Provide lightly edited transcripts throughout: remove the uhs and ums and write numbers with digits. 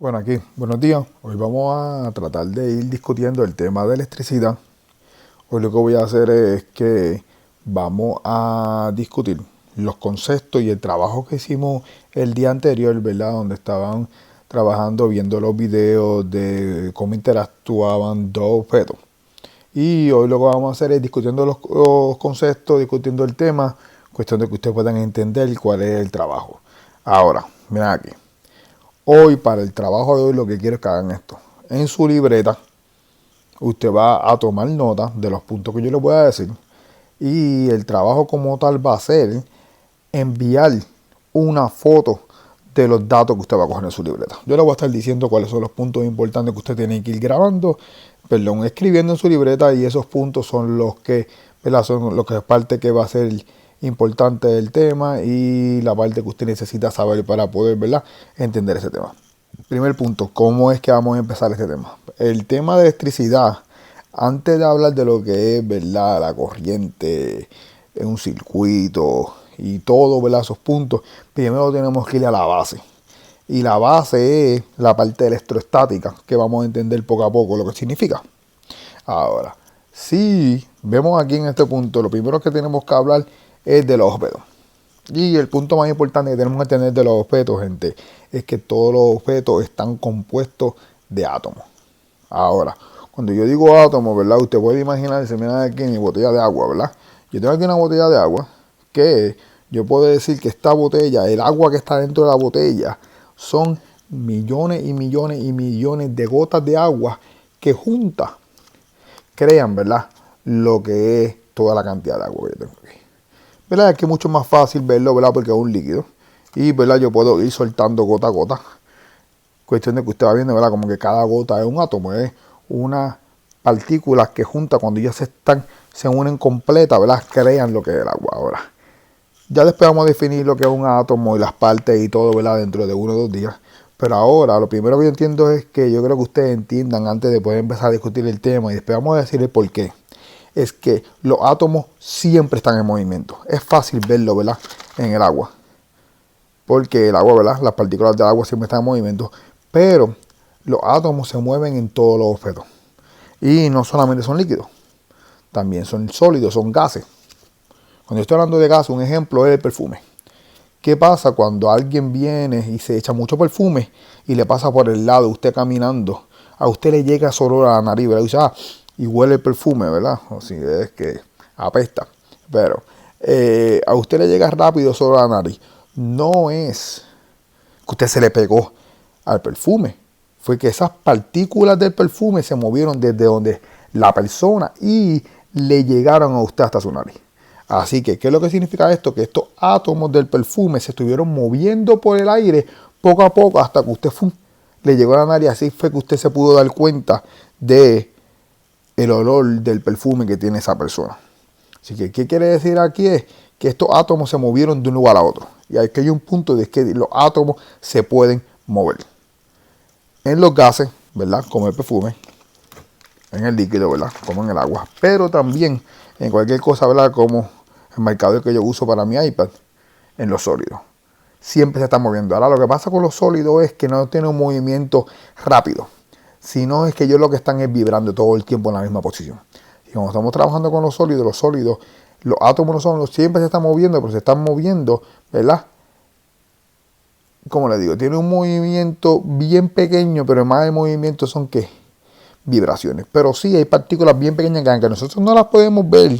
Bueno, aquí, buenos días. Hoy vamos a tratar de ir discutiendo el tema de electricidad. Hoy lo que voy a hacer es que vamos a discutir los conceptos y el trabajo que hicimos el día anterior, ¿verdad? Donde estaban trabajando, viendo los videos de cómo interactuaban dos objetos. Y hoy lo que vamos a hacer es discutiendo los conceptos, discutiendo el tema, cuestión de que ustedes puedan entender cuál es el trabajo. Ahora, mira aquí. Hoy, para el trabajo de hoy, lo que quiero es que hagan esto. En su libreta, usted va a tomar nota de los puntos que yo les voy a decir. Y el trabajo como tal va a ser enviar una foto de los datos que usted va a coger en su libreta. Yo le voy a estar diciendo cuáles son los puntos importantes que usted tiene que ir grabando, perdón, escribiendo en su libreta, y esos puntos son los que, ¿verdad? Son lo que es parte que va a ser importante del tema y la parte que usted necesita saber para poder, ¿verdad?, entender ese tema. Primer punto, ¿cómo es que vamos a empezar este tema? El tema de electricidad, antes de hablar de lo que es, ¿verdad?, la corriente en un circuito y todo, ¿verdad?, esos puntos, primero tenemos que ir a la base. Y la base es la parte electrostática, que vamos a entender poco a poco lo que significa. Ahora, si vemos aquí en este punto, lo primero que tenemos que hablar es de los objetos. Y el punto más importante que tenemos que tener de los objetos, gente, es que todos los objetos están compuestos de átomos. Ahora, cuando yo digo átomos, ¿verdad? Usted puede imaginarse, mira aquí mi botella de agua, ¿verdad? Yo tengo aquí una botella de agua que yo puedo decir que esta botella, el agua que está dentro de la botella, son millones y millones y millones de gotas de agua que juntas crean, ¿verdad?, lo que es toda la cantidad de agua que yo tengo aquí. ¿Verdad? Es que es mucho más fácil verlo, ¿verdad?, porque es un líquido. Y, ¿verdad?, yo puedo ir soltando gota a gota. Cuestión de que usted va viendo, ¿verdad?, como que cada gota es un átomo, es una partículas que juntas cuando ya se unen completas, ¿verdad?, crean lo que es el agua. Ahora, ya después vamos a definir lo que es un átomo y las partes y todo, ¿verdad?, dentro de 1 o 2 días. Pero ahora, lo primero que yo entiendo es que yo creo que ustedes entiendan antes de poder empezar a discutir el tema, y después vamos a decir el por qué. Es que los átomos siempre están en movimiento. Es fácil verlo, ¿verdad?, en el agua. Porque el agua, ¿verdad?, las partículas del agua siempre están en movimiento. Pero los átomos se mueven en todos los objetos. Y no solamente son líquidos, también son sólidos, son gases. Cuando yo estoy hablando de gases, un ejemplo es el perfume. ¿Qué pasa cuando alguien viene y se echa mucho perfume y le pasa por el lado, usted caminando, a usted le llega solo a la nariz, ¿verdad? Y dice, y huele el perfume, ¿verdad? O si es que apesta. Pero a usted le llega rápido solo a la nariz. No es que usted se le pegó al perfume. Fue que esas partículas del perfume se movieron desde donde la persona y le llegaron a usted hasta su nariz. Así que, ¿qué es lo que significa esto? Que estos átomos del perfume se estuvieron moviendo por el aire poco a poco hasta que usted le llegó a la nariz. Así fue que usted se pudo dar cuenta de el olor del perfume que tiene esa persona. Así que, ¿qué quiere decir aquí? Es que estos átomos se movieron de un lugar a otro. Y aquí hay un punto de que los átomos se pueden mover. En los gases, ¿verdad?, como el perfume, en el líquido, ¿verdad?, como en el agua, pero también en cualquier cosa, ¿verdad?, como el marcador que yo uso para mi iPad, en los sólidos. Siempre se está moviendo. Ahora, lo que pasa con los sólidos es que no tiene un movimiento rápido, sino es que ellos lo que están es vibrando todo el tiempo en la misma posición. Y cuando estamos trabajando con los sólidos, los átomos no son, siempre se están moviendo, pero se están moviendo, ¿verdad? Como le digo, tiene un movimiento bien pequeño, pero más de movimiento son ¿qué? Vibraciones. Pero sí hay partículas bien pequeñas que aunque nosotros no las podemos ver,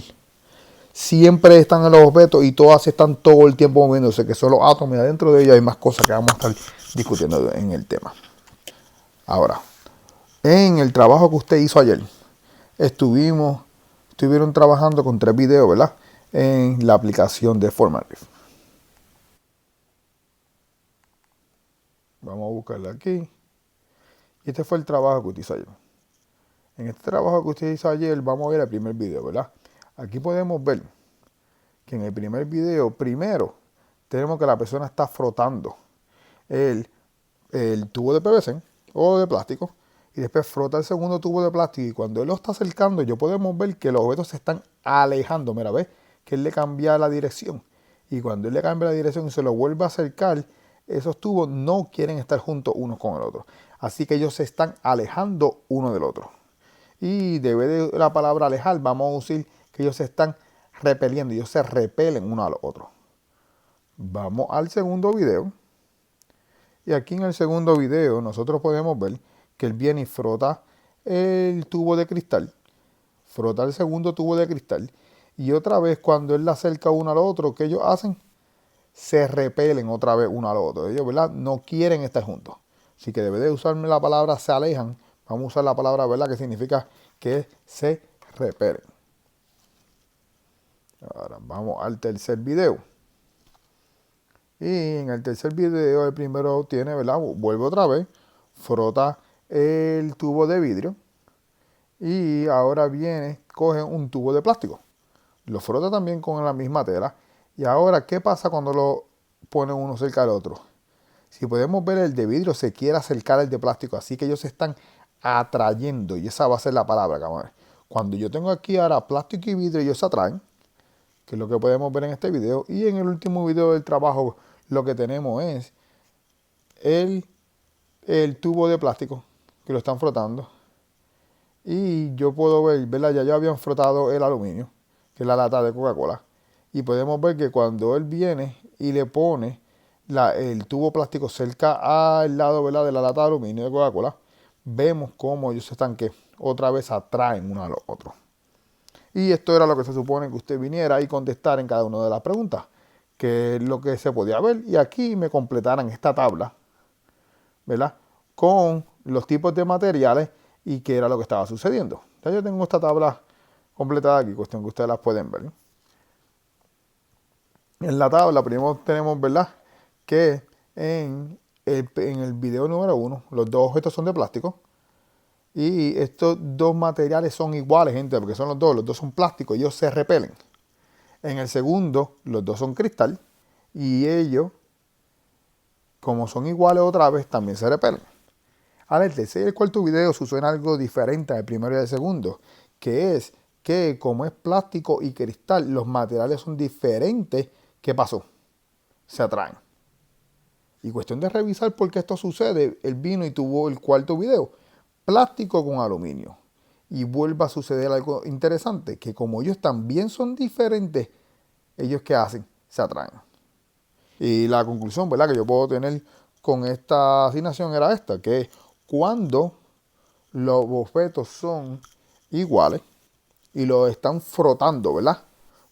siempre están en los objetos y todas están todo el tiempo moviéndose, que son los átomos, y adentro de ellos hay más cosas que vamos a estar discutiendo en el tema. Ahora, en el trabajo que usted hizo ayer, estuvieron trabajando con 3 videos, ¿verdad?, en la aplicación de Formative. Vamos a buscarla aquí. Y este fue el trabajo que usted hizo ayer. En este trabajo que usted hizo ayer, vamos a ver el primer video, ¿verdad? Aquí podemos ver que en el primer video, primero, tenemos que la persona está frotando el, el tubo de PVC o de plástico, y después frota el segundo tubo de plástico, y cuando él lo está acercando, yo podemos ver que los objetos se están alejando. Mira, ¿ves? Que él le cambia la dirección. Y cuando él le cambia la dirección y se lo vuelve a acercar, esos tubos no quieren estar juntos unos con el otro. Así que ellos se están alejando uno del otro. Y debe de la palabra alejar, vamos a decir que ellos se están repeliendo, ellos se repelen uno al otro. Vamos al segundo video. Y aquí en el segundo video nosotros podemos ver que él viene y frota el tubo de cristal. Frota el segundo tubo de cristal. Y otra vez cuando él le acerca uno al otro, ¿qué ellos hacen? Se repelen otra vez uno al otro. Ellos, ¿verdad? No quieren estar juntos. Así que debe de usarme la palabra se alejan. Vamos a usar la palabra, ¿verdad? Que significa que se repelen. Ahora vamos al tercer video. Y en el tercer video, el primero tiene, ¿verdad? Vuelve otra vez, frota el tubo de vidrio y ahora viene, coge un tubo de plástico. Lo frota también con la misma tela. Y ahora, ¿qué pasa cuando lo pone uno cerca del otro? Si podemos ver, el de vidrio se quiere acercar al de plástico, así que ellos se están atrayendo y esa va a ser la palabra, cabrón. Cuando yo tengo aquí ahora plástico y vidrio, ellos se atraen, que es lo que podemos ver en este video. Y en el último video del trabajo, lo que tenemos es el tubo de plástico que lo están frotando. Y yo puedo ver, ¿verdad? Ya habían frotado el aluminio, que es la lata de Coca-Cola. Y podemos ver que cuando él viene y le pone el tubo plástico cerca al lado, ¿verdad?, de la lata de aluminio de Coca-Cola, vemos cómo ellos están que otra vez atraen uno a los otros. Y esto era lo que se supone que usted viniera y contestar en cada una de las preguntas, que es lo que se podía ver. Y aquí me completaran esta tabla, ¿verdad?, con los tipos de materiales y qué era lo que estaba sucediendo. Ya yo tengo esta tabla completada aquí, cuestión que ustedes las pueden ver. En la tabla primero tenemos, ¿verdad?, que en el video número 1 los dos objetos son de plástico. Y estos dos materiales son iguales, gente, porque son los dos son plásticos, ellos se repelen. En el segundo, los dos son cristal y ellos, como son iguales otra vez, también se repelen. Ahora, el tercer y el cuarto video sucede algo diferente al primero y al segundo, que es que como es plástico y cristal, los materiales son diferentes. ¿Qué pasó? Se atraen. Y cuestión de revisar por qué esto sucede, él vino y tuvo el cuarto video. Plástico con aluminio. Y vuelve a suceder algo interesante, que como ellos también son diferentes, ellos ¿qué hacen? Se atraen. Y la conclusión, ¿verdad?, que yo puedo tener con esta asignación era esta, que cuando los objetos son iguales y los están frotando, ¿verdad?,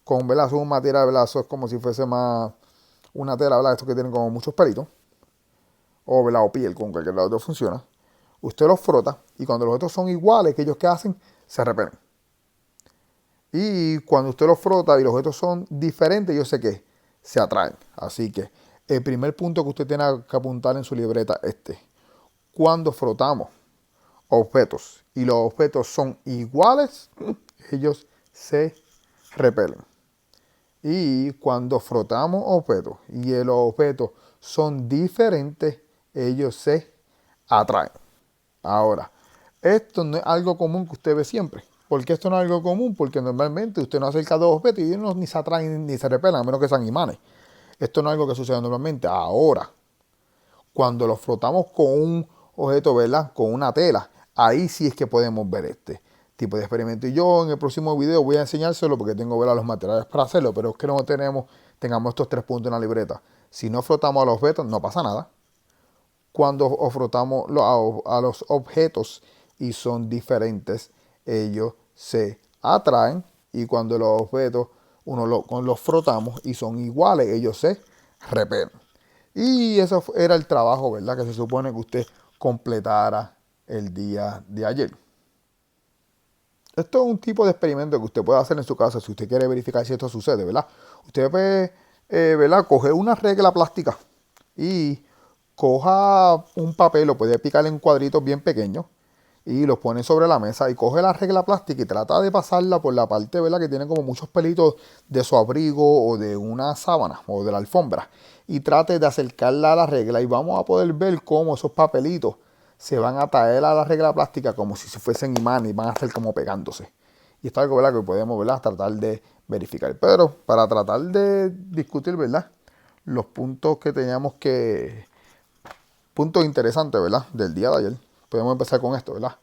con, ¿verdad?, un material, ¿verdad?, eso es como si fuese más una tela, ¿verdad?, estos que tienen como muchos pelitos, o, ¿verdad?, o piel, con cualquier lado funciona. Usted los frota y cuando los objetos son iguales, que ellos ¿qué hacen? Se repelen. Y cuando usted los frota y los objetos son diferentes, yo sé que se atraen. Así que el primer punto que usted tiene que apuntar en su libreta es este. Cuando frotamos objetos y los objetos son iguales, ellos se repelen. Y cuando frotamos objetos y los objetos son diferentes, ellos se atraen. Ahora, esto no es algo común que usted ve siempre. ¿Por qué esto no es algo común? Porque normalmente usted no acerca dos objetos y ellos ni se atraen ni se repelen, a menos que sean imanes. Esto no es algo que sucede normalmente. Ahora, cuando lo frotamos con un objeto, ¿verdad?, con una tela, ahí sí es que podemos ver este tipo de experimento. Y yo en el próximo video voy a enseñárselo porque tengo, ¿verdad?, los materiales para hacerlo, pero es que no tengamos estos 3 puntos en la libreta. Si no frotamos a los objetos, no pasa nada. Cuando frotamos a los objetos y son diferentes, ellos se atraen. Y cuando los objetos los frotamos y son iguales, ellos se repelen. Y eso era el trabajo, ¿verdad?, que se supone que usted completara el día de ayer. Esto es un tipo de experimento que usted puede hacer en su casa si usted quiere verificar si esto sucede, ¿verdad? Usted puede, ¿verdad?, coger una regla plástica y coja un papel, lo puede picar en cuadritos bien pequeños y los pone sobre la mesa y coge la regla plástica y trata de pasarla por la parte, ¿verdad?, que tiene como muchos pelitos de su abrigo o de una sábana o de la alfombra y trate de acercarla a la regla y vamos a poder ver cómo esos papelitos se van a atraer a la regla plástica como si se fuesen imanes y van a estar como pegándose. Y esto es algo, ¿verdad?, que podemos, ¿verdad?, tratar de verificar. Pero para tratar de discutir, ¿verdad?, los puntos que teníamos que... Puntos interesantes, ¿verdad? Del día de ayer. Podemos empezar con esto, ¿verdad?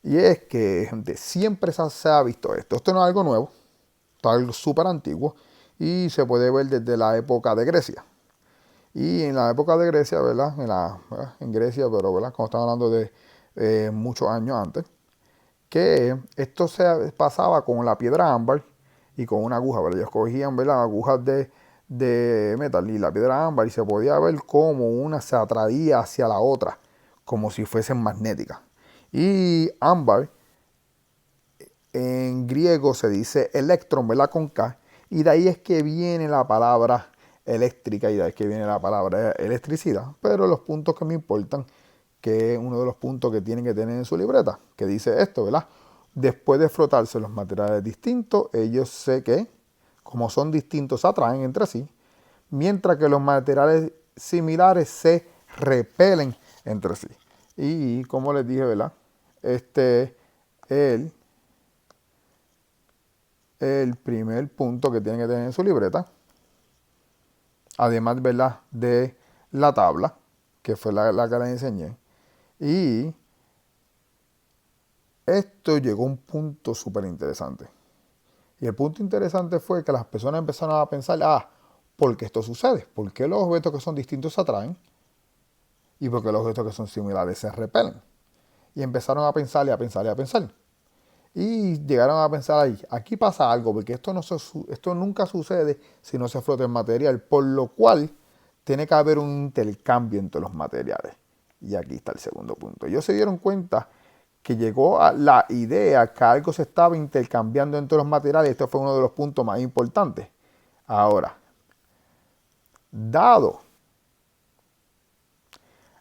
Y es que, gente, siempre se ha visto esto. Esto no es algo nuevo. Esto es algo súper antiguo. Y se puede ver desde la época de Grecia. Y en la época de Grecia, ¿verdad? En Grecia, pero, ¿verdad? Como estamos hablando de muchos años antes, que esto se pasaba con la piedra ámbar y con una aguja, ¿verdad? Ellos cogían, ¿verdad? Agujas de metal y la piedra ámbar y se podía ver cómo una se atraía hacia la otra, como si fuesen magnéticas. Y ámbar en griego se dice electron, ¿verdad? Con K, y de ahí es que viene la palabra eléctrica y de ahí es que viene la palabra electricidad. Pero los puntos que me importan, que es uno de los puntos que tienen que tener en su libreta, que dice esto, ¿verdad? Después de frotarse los materiales distintos, ellos sé que, como son distintos, se atraen entre sí, mientras que los materiales similares se repelen entre sí. Y como les dije, ¿verdad? El el primer punto que tienen que tener en su libreta, además, ¿verdad? De la tabla, que fue la que les enseñé. Y esto llegó a un punto súper interesante. Y el punto interesante fue que las personas empezaron a pensar, ¿por qué esto sucede? ¿Por qué los objetos que son distintos se atraen? ¿Y por qué los objetos que son similares se repelen? Y empezaron a pensar y a pensar y a pensar. Y llegaron a pensar ahí, aquí pasa algo, porque esto nunca sucede si no se frota el material, por lo cual tiene que haber un intercambio entre los materiales. Y aquí está el segundo punto. Ellos se dieron cuenta que llegó a la idea que algo se estaba intercambiando entre los materiales. Este fue uno de los puntos más importantes. Ahora, dado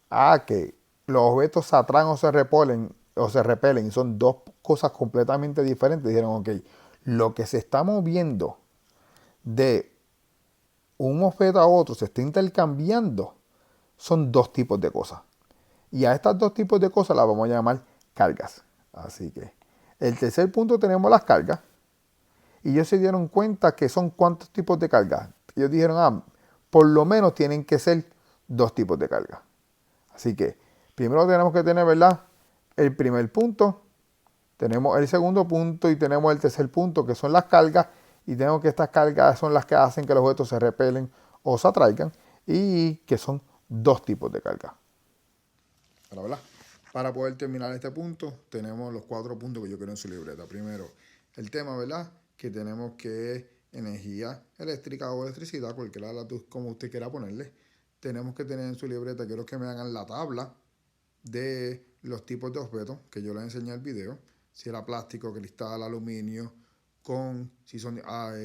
a que los objetos se atraen o se repelen y son dos cosas completamente diferentes, dijeron, ok, lo que se está moviendo de un objeto a otro, se está intercambiando, son dos tipos de cosas. Y a estas dos tipos de cosas las vamos a llamar cargas. Así que el tercer punto tenemos las cargas. Y ellos se dieron cuenta que son cuántos tipos de cargas. Ellos dijeron, por lo menos tienen que ser dos tipos de cargas. Así que primero tenemos que tener, ¿verdad? El primer punto, tenemos el segundo punto y tenemos el tercer punto, que son las cargas. Y tenemos que estas cargas son las que hacen que los objetos se repelen o se atraigan. Y que son dos tipos de cargas. Ahora, ¿verdad? Para poder terminar este punto, tenemos los 4 puntos que yo quiero en su libreta. Primero, el tema, ¿verdad? Que tenemos que es energía eléctrica o electricidad, cualquiera de las dos, como usted quiera ponerle. Tenemos que tener en su libreta, quiero que me hagan la tabla de los tipos de objetos que yo les enseñé en el video. Si era plástico, cristal, aluminio, si son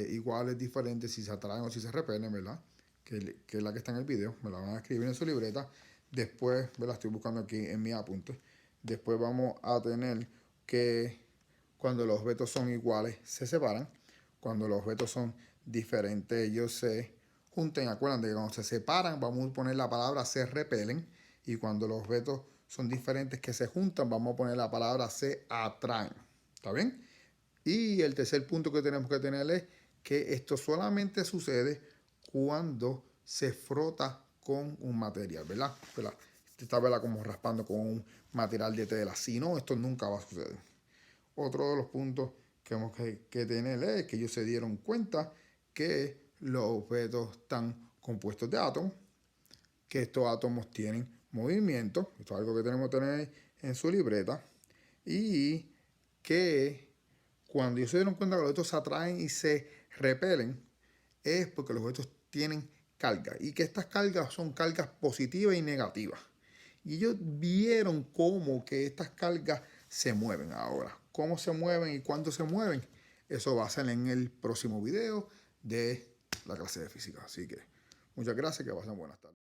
iguales, diferentes, si se atraen o si se repelen, ¿verdad? Que es la que está en el video. Me la van a escribir en su libreta. Después, la estoy buscando aquí en mi apunte. Después vamos a tener que cuando los objetos son iguales se separan. Cuando los objetos son diferentes ellos se juntan. Acuérdense que cuando se separan vamos a poner la palabra se repelen. Y cuando los objetos son diferentes que se juntan vamos a poner la palabra se atraen. ¿Está bien? Y el tercer punto que tenemos que tener es que esto solamente sucede cuando se frota con un material, ¿verdad? Está, ¿verdad? Como raspando con un material de tela. Si no, esto nunca va a suceder. Otro de los puntos que tenemos que tener es que ellos se dieron cuenta que los objetos están compuestos de átomos, que estos átomos tienen movimiento, esto es algo que tenemos que tener en su libreta, y que cuando ellos se dieron cuenta que los objetos se atraen y se repelen, es porque los objetos tienen carga y que estas cargas son cargas positivas y negativas. Y ellos vieron cómo que estas cargas se mueven ahora. Cómo se mueven y cuándo se mueven, eso va a ser en el próximo video de la clase de física. Así que muchas gracias, que pasen buenas tardes.